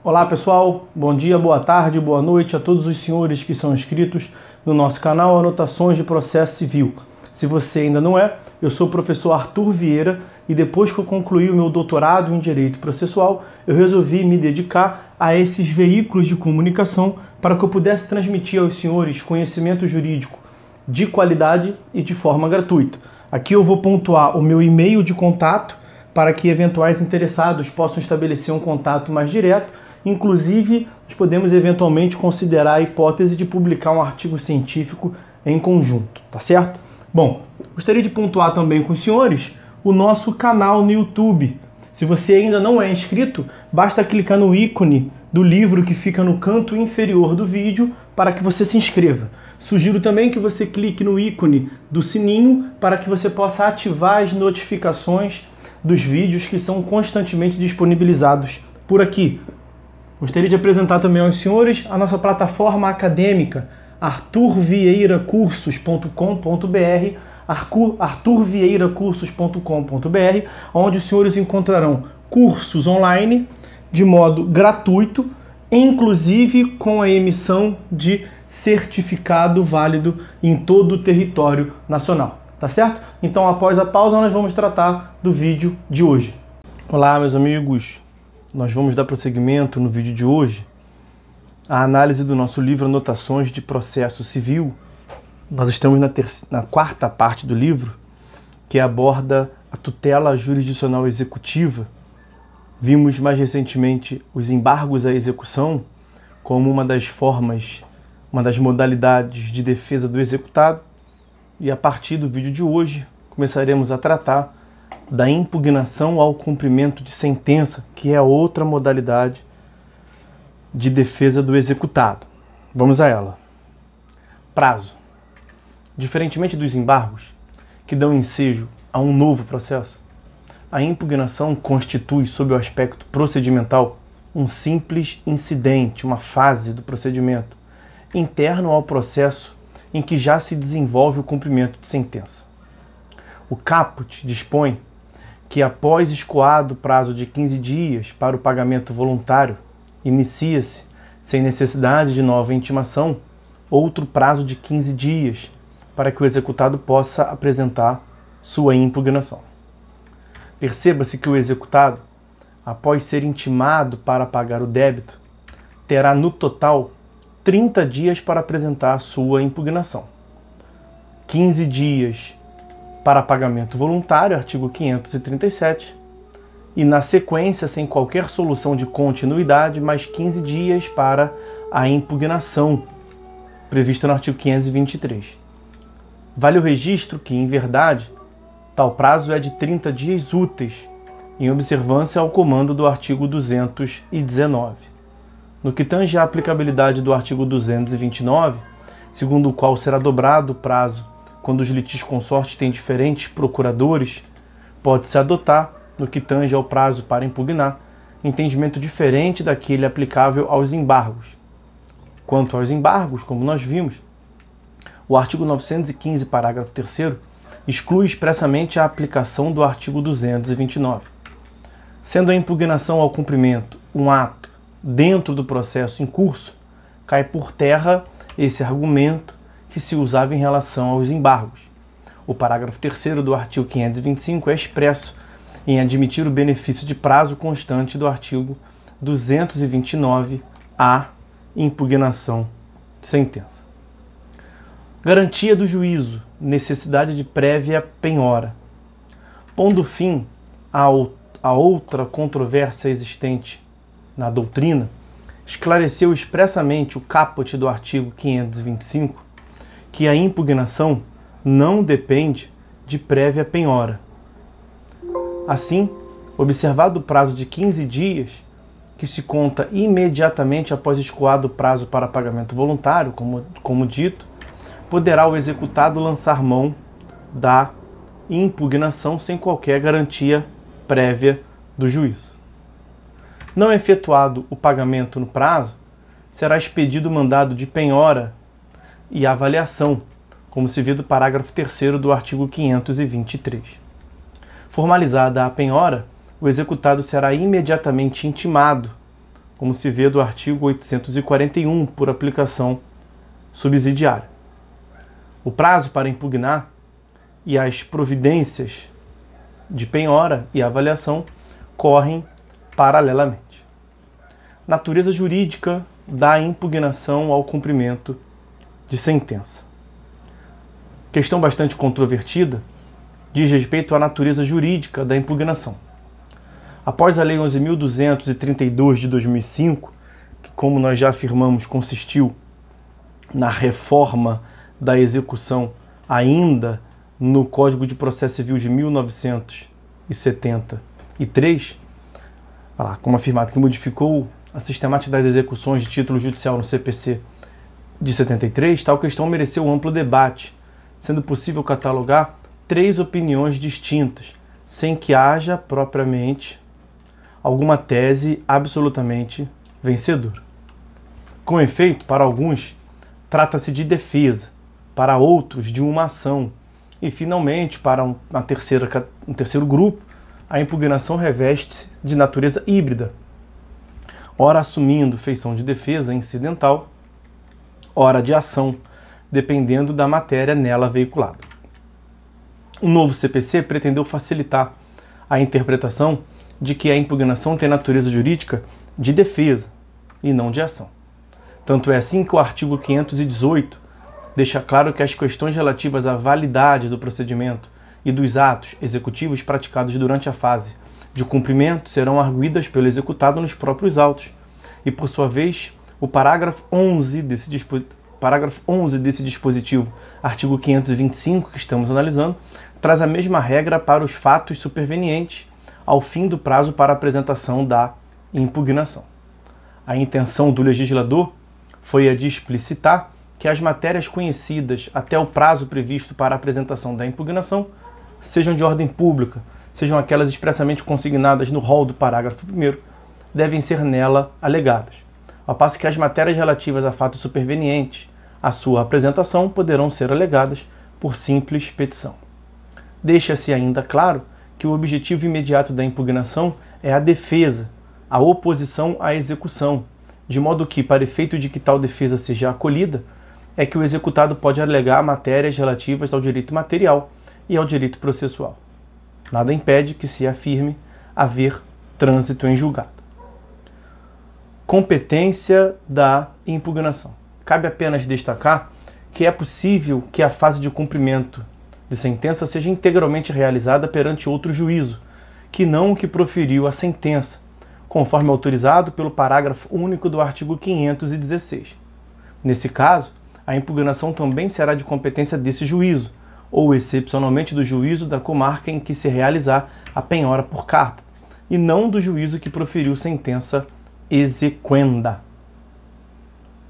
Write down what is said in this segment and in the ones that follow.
Olá pessoal, bom dia, boa tarde, boa noite a todos os senhores que são inscritos no nosso canal Anotações de Processo Civil. Se você ainda não é, eu sou o professor Arthur Vieira e depois que eu concluí o meu doutorado em Direito Processual, eu resolvi me dedicar a esses veículos de comunicação para que eu pudesse transmitir aos senhores conhecimento jurídico de qualidade e de forma gratuita. Aqui eu vou pontuar o meu e-mail de contato para que eventuais interessados possam estabelecer um contato mais direto. Inclusive, nós podemos eventualmente considerar a hipótese de publicar um artigo científico em conjunto, tá certo? Bom, gostaria de pontuar também com os senhores o nosso canal no YouTube. Se você ainda não é inscrito, basta clicar no ícone do livro que fica no canto inferior do vídeo para que você se inscreva. Sugiro também que você clique no ícone do sininho para que você possa ativar as notificações dos vídeos que são constantemente disponibilizados por aqui. Gostaria de apresentar também aos senhores a nossa plataforma acadêmica, arturvieiracursos.com.br, arturvieiracursos.com.br, onde os senhores encontrarão cursos online de modo gratuito, inclusive com a emissão de certificado válido em todo o território nacional, tá certo? Então, após a pausa, nós vamos tratar do vídeo de hoje. Olá, meus amigos. Nós vamos dar prosseguimento no vídeo de hoje à análise do nosso livro Anotações de Processo Civil. Nós estamos na quarta parte do livro, que aborda a tutela jurisdicional executiva. Vimos mais recentemente os embargos à execução como uma das formas, uma das modalidades de defesa do executado. E a partir do vídeo de hoje, começaremos a tratar da impugnação ao cumprimento de sentença, que é outra modalidade de defesa do executado. Vamos a ela. Prazo. Diferentemente dos embargos, que dão ensejo a um novo processo, a impugnação constitui, sob o aspecto procedimental, um simples incidente, uma fase do procedimento, interno ao processo em que já se desenvolve o cumprimento de sentença. O caput dispõe que, após escoado o prazo de 15 dias para o pagamento voluntário, inicia-se, sem necessidade de nova intimação, outro prazo de 15 dias para que o executado possa apresentar sua impugnação. Perceba-se que o executado, após ser intimado para pagar o débito, terá no total 30 dias para apresentar sua impugnação. 15 dias para pagamento voluntário, artigo 537, e na sequência, sem qualquer solução de continuidade, mais 15 dias para a impugnação, previsto no artigo 523. Vale o registro que, em verdade, tal prazo é de 30 dias úteis, em observância ao comando do artigo 219. No que tange à aplicabilidade do artigo 229, segundo o qual será dobrado o prazo quando os litisconsortes têm diferentes procuradores, pode-se adotar, no que tange ao prazo para impugnar, entendimento diferente daquele aplicável aos embargos. Quanto aos embargos, como nós vimos, o artigo 915, parágrafo 3º, exclui expressamente a aplicação do artigo 229. Sendo a impugnação ao cumprimento um ato dentro do processo em curso, cai por terra esse argumento que se usava em relação aos embargos. O parágrafo 3º do artigo 525 é expresso em admitir o benefício de prazo constante do artigo 229 à impugnação de sentença. Garantia do juízo, necessidade de prévia penhora. Pondo fim a outra controvérsia existente na doutrina, esclareceu expressamente o caput do artigo 525 que a impugnação não depende de prévia penhora. Assim, observado o prazo de 15 dias, que se conta imediatamente após escoado o prazo para pagamento voluntário, como dito, poderá o executado lançar mão da impugnação sem qualquer garantia prévia do juízo. Não efetuado o pagamento no prazo, será expedido o mandado de penhora e avaliação, como se vê do parágrafo 3º do artigo 523. Formalizada a penhora, o executado será imediatamente intimado como se vê do artigo 841, por aplicação subsidiária. O prazo para impugnar e as providências de penhora e avaliação correm paralelamente. Natureza jurídica da impugnação ao cumprimento de sentença. Questão bastante controvertida diz respeito à natureza jurídica da impugnação. Após a Lei 11.232 de 2005, que, como nós já afirmamos, consistiu na reforma da execução ainda no Código de Processo Civil de 1973, como afirmado, que modificou a sistemática das execuções de título judicial no CPC de 73, tal questão mereceu um amplo debate, sendo possível catalogar 3 opiniões distintas, sem que haja propriamente alguma tese absolutamente vencedora. Com efeito, para alguns, trata-se de defesa, para outros, de uma ação, e, finalmente, para um terceiro grupo, a impugnação reveste-se de natureza híbrida, ora assumindo feição de defesa incidental, ora de ação, dependendo da matéria nela veiculada. O novo CPC pretendeu facilitar a interpretação de que a impugnação tem natureza jurídica de defesa e não de ação. Tanto é assim que o artigo 518 deixa claro que as questões relativas à validade do procedimento e dos atos executivos praticados durante a fase de cumprimento serão arguidas pelo executado nos próprios autos. E, por sua vez, o parágrafo 11 desse dispositivo, artigo 525, que estamos analisando, traz a mesma regra para os fatos supervenientes ao fim do prazo para apresentação da impugnação. A intenção do legislador foi a de explicitar que as matérias conhecidas até o prazo previsto para a apresentação da impugnação sejam de ordem pública, sejam aquelas expressamente consignadas no rol do parágrafo 1º, devem ser nela alegadas, ao passo que as matérias relativas a fatos supervenientes à sua apresentação poderão ser alegadas por simples petição. Deixa-se ainda claro que o objetivo imediato da impugnação é a defesa, a oposição à execução, de modo que, para efeito de que tal defesa seja acolhida, é que o executado pode alegar matérias relativas ao direito material e ao direito processual. Nada impede que se afirme haver trânsito em julgado. Competência da impugnação. Cabe apenas destacar que é possível que a fase de cumprimento de sentença seja integralmente realizada perante outro juízo, que não o que proferiu a sentença, conforme autorizado pelo parágrafo único do artigo 516. Nesse caso, a impugnação também será de competência desse juízo, ou excepcionalmente do juízo da comarca em que se realizar a penhora por carta, e não do juízo que proferiu sentença exequenda.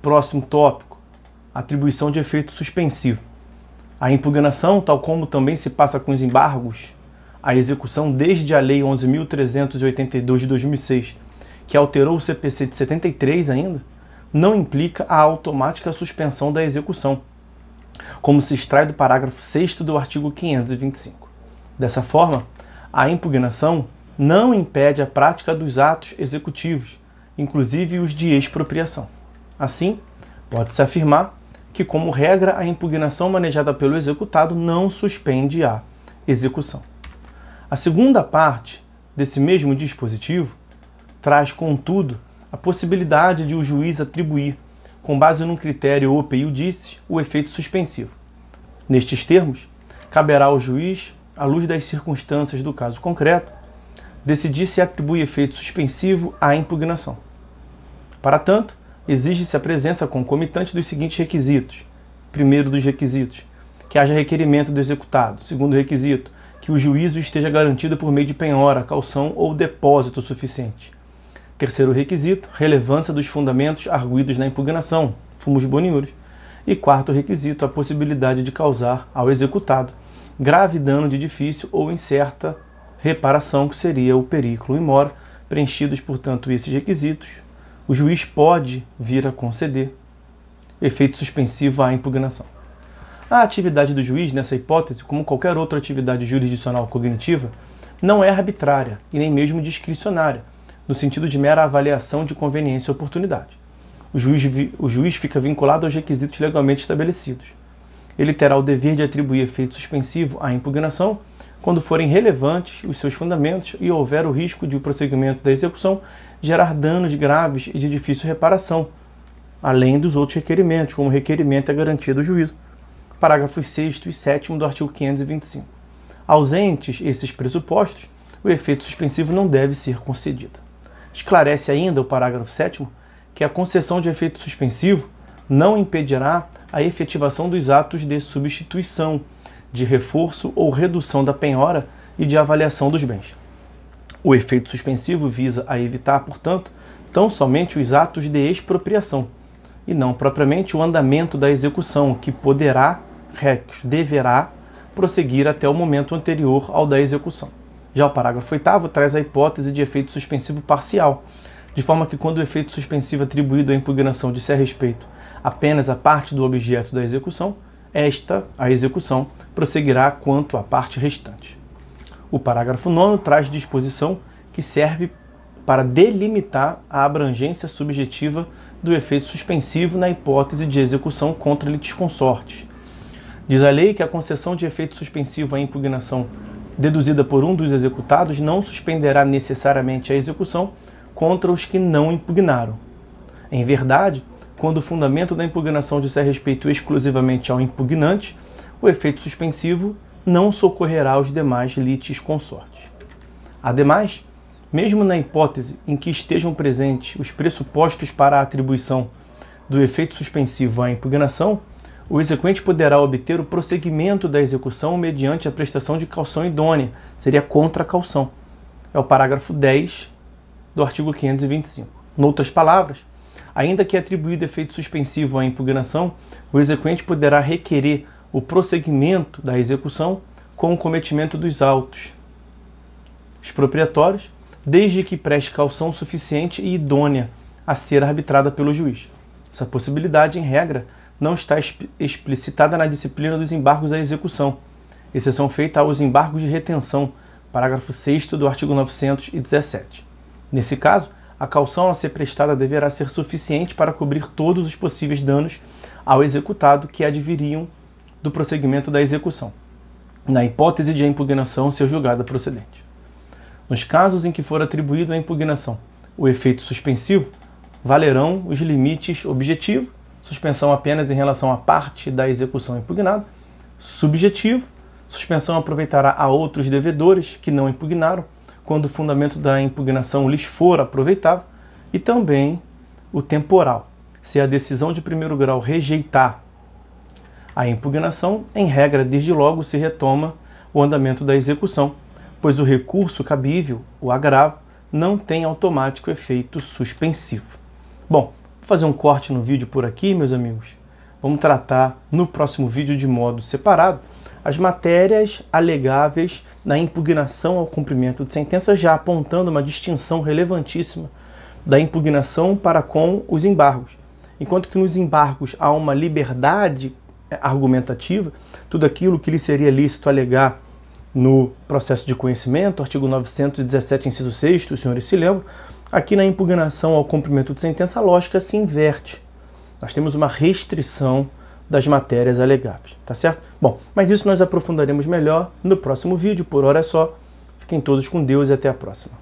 Próximo tópico: atribuição de efeito suspensivo. A impugnação, tal como também se passa com os embargos, a execução desde a Lei 11.382 de 2006, que alterou o CPC de 73 ainda, não implica a automática suspensão da execução, como se extrai do parágrafo 6º do artigo 525. Dessa forma, a impugnação não impede a prática dos atos executivos, inclusive os de expropriação. Assim, pode-se afirmar que, como regra, a impugnação manejada pelo executado não suspende a execução. A segunda parte desse mesmo dispositivo traz, contudo, a possibilidade de o juiz atribuir, com base num critério ope iudice, o efeito suspensivo. Nestes termos, caberá ao juiz, à luz das circunstâncias do caso concreto, decidir se atribui efeito suspensivo à impugnação. Para tanto, exige-se a presença concomitante dos seguintes requisitos. Primeiro dos requisitos, que haja requerimento do executado. Segundo requisito, que o juízo esteja garantido por meio de penhora, caução ou depósito suficiente. Terceiro requisito, relevância dos fundamentos arguidos na impugnação, fumus boniuris. E quarto requisito, a possibilidade de causar ao executado grave dano de difícil ou incerta reparação, que seria o periculo in mora. Preenchidos, portanto, esses requisitos, o juiz pode vir a conceder efeito suspensivo à impugnação. A atividade do juiz, nessa hipótese, como qualquer outra atividade jurisdicional cognitiva, não é arbitrária e nem mesmo discricionária, no sentido de mera avaliação de conveniência e oportunidade. O juiz fica vinculado aos requisitos legalmente estabelecidos. Ele terá o dever de atribuir efeito suspensivo à impugnação quando forem relevantes os seus fundamentos e houver o risco de o prosseguimento da execução gerar danos graves e de difícil reparação, além dos outros requerimentos, como o requerimento e a garantia do juízo. Parágrafos 6º e 7º do artigo 525. Ausentes esses pressupostos, o efeito suspensivo não deve ser concedido. Esclarece ainda o parágrafo 7º que a concessão de efeito suspensivo não impedirá a efetivação dos atos de substituição, de reforço ou redução da penhora e de avaliação dos bens. O efeito suspensivo visa a evitar, portanto, tão somente os atos de expropriação, e não propriamente o andamento da execução, que deverá prosseguir até o momento anterior ao da execução. Já o parágrafo 8º traz a hipótese de efeito suspensivo parcial, de forma que quando o efeito suspensivo atribuído à impugnação disser respeito apenas à parte do objeto da execução, a execução, prosseguirá quanto à parte restante. O parágrafo 9º traz disposição que serve para delimitar a abrangência subjetiva do efeito suspensivo na hipótese de execução contra litisconsortes. Diz a lei que a concessão de efeito suspensivo à impugnação deduzida por um dos executados não suspenderá necessariamente a execução contra os que não impugnaram. Em verdade, quando o fundamento da impugnação disser respeito exclusivamente ao impugnante, o efeito suspensivo não socorrerá aos demais litisconsortes. Ademais, mesmo na hipótese em que estejam presentes os pressupostos para a atribuição do efeito suspensivo à impugnação, o exequente poderá obter o prosseguimento da execução mediante a prestação de caução idônea, seria contra-caução. É o parágrafo 10 do artigo 525. Noutras palavras, ainda que atribuído efeito suspensivo à impugnação, o exequente poderá requerer o prosseguimento da execução com o cometimento dos autos expropriatórios, desde que preste caução suficiente e idônea a ser arbitrada pelo juiz. Essa possibilidade, em regra, não está explicitada na disciplina dos embargos à execução, exceção feita aos embargos de retenção, parágrafo 6º do artigo 917. Nesse caso, a caução a ser prestada deverá ser suficiente para cobrir todos os possíveis danos ao executado que adviriam do prosseguimento da execução, na hipótese de a impugnação ser julgada procedente. Nos casos em que for atribuído à impugnação o efeito suspensivo, valerão os limites objetivo, suspensão apenas em relação à parte da execução impugnada, subjetivo, suspensão aproveitará a outros devedores que não impugnaram, quando o fundamento da impugnação lhes for aproveitável, e também o temporal. Se a decisão de primeiro grau rejeitar a impugnação, em regra, desde logo se retoma o andamento da execução, pois o recurso cabível, o agravo, não tem automático efeito suspensivo. Bom, vou fazer um corte no vídeo por aqui, meus amigos. Vamos tratar no próximo vídeo de modo separado as matérias alegáveis na impugnação ao cumprimento de sentença, já apontando uma distinção relevantíssima da impugnação para com os embargos. Enquanto que nos embargos há uma liberdade argumentativa, tudo aquilo que lhe seria lícito alegar no processo de conhecimento, artigo 917, inciso 6º, os senhores se lembram, aqui na impugnação ao cumprimento de sentença, a lógica se inverte. Nós temos uma restrição das matérias alegáveis, tá certo? Bom, mas isso nós aprofundaremos melhor no próximo vídeo. Por hora é só. Fiquem todos com Deus e até a próxima.